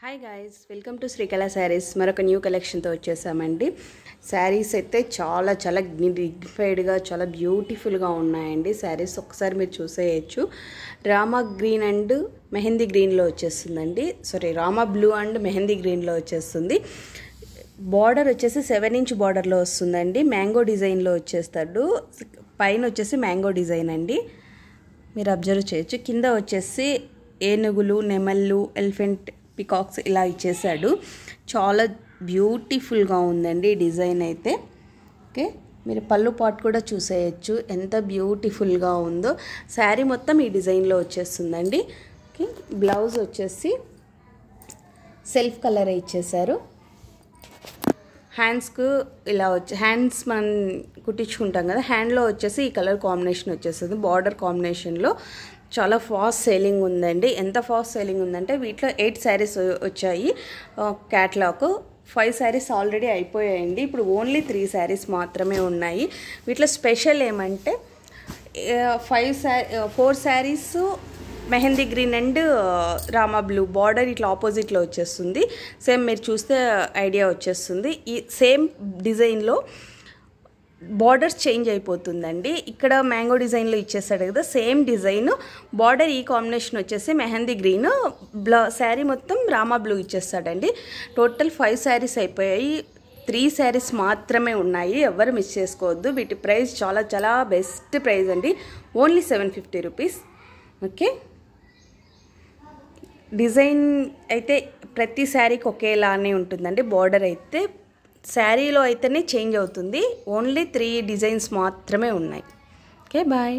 Hi guys, welcome to Srikala saris. మరొక new కలెక్షన్తో వచ్చేసామండి. శారీస్ అయితే చాలా డిగ్నిఫైడ్గా చాలా బ్యూటిఫుల్గా ఉన్నాయండి. శారీస్ ఒకసారి మీరు చూసేయచ్చు. రామా గ్రీన్ అండ్ మెహందీ గ్రీన్లో వచ్చేస్తుందండి. రామా బ్లూ అండ్ మెహందీ గ్రీన్లో వచ్చేస్తుంది. బార్డర్ వచ్చేసి 7 ఇంచ్ బార్డర్లో వస్తుందండి. మ్యాంగో డిజైన్లో వచ్చేస్తాడు. పైన వచ్చేసి మ్యాంగో డిజైన్ అండి, మీరు అబ్జర్వ్ చేయొచ్చు. కింద వచ్చేసి ఏనుగులు, నెమళ్ళు, ఎలిఫెంట్, పికాక్స్ ఇలా ఇచ్చేసాడు. చాలా బ్యూటిఫుల్గా ఉందండి డిజైన్ అయితే. ఓకే, మీరు పళ్ళు పాట్ కూడా చూసేయచ్చు ఎంత బ్యూటిఫుల్గా ఉందో. శారీ మొత్తం ఈ డిజైన్లో వచ్చేస్తుందండి. ఓకే, బ్లౌజ్ వచ్చేసి సెల్ఫ్ కలర్ ఇచ్చేసారు. హ్యాండ్స్కు ఇలా హ్యాండ్స్ మనం కుట్టించుకుంటాం కదా, హ్యాండ్లో వచ్చేసి ఈ కలర్ కాంబినేషన్ వచ్చేస్తుంది. బార్డర్ కాంబినేషన్లో చాలా ఫాస్ట్ సేలింగ్ ఉందండి. ఎంత ఫాస్ట్ సేలింగ్ ఉందంటే వీటిలో 8 శారీస్ వచ్చాయి క్యాట్లాగ్. 5 శారీస్ ఆల్రెడీ అయిపోయాయండి. ఇప్పుడు ఓన్లీ 3 శారీస్ మాత్రమే ఉన్నాయి. వీటిలో స్పెషల్ ఏమంటే 4 saris mehndi green and Rama blue border ఇట్లా ఆపోజిట్లో వచ్చేస్తుంది. సేమ్ మీరు చూస్తే ఐడియా వచ్చేస్తుంది. ఈ సేమ్ డిజైన్లో బార్డర్స్ చేంజ్ అయిపోతుందండి. ఇక్కడ మ్యాంగో డిజైన్లో ఇచ్చేస్తాడు కదా, సేమ్ డిజైన్ బార్డర్ ఈ కాంబినేషన్ వచ్చేసి మెహందీ గ్రీన్, శారీ మొత్తం రామా బ్లూ ఇచ్చేస్తాడండి. టోటల్ 5 శారీస్ అయిపోయాయి. 3 శారీస్ మాత్రమే ఉన్నాయి. ఎవరు మిస్ చేసుకోవద్దు. వీటి ప్రైస్ చాలా బెస్ట్ ప్రైస్ అండి. Only 750 rupees. ఓకే, డిజైన్ అయితే ప్రతి శారీకి ఒకేలానే ఉంటుందండి. బార్డర్ అయితే శారీలో అయితేనే చేంజ్ అవుతుంది. ఓన్లీ 3 డిజైన్స్ మాత్రమే ఉన్నాయి. Okay, bye.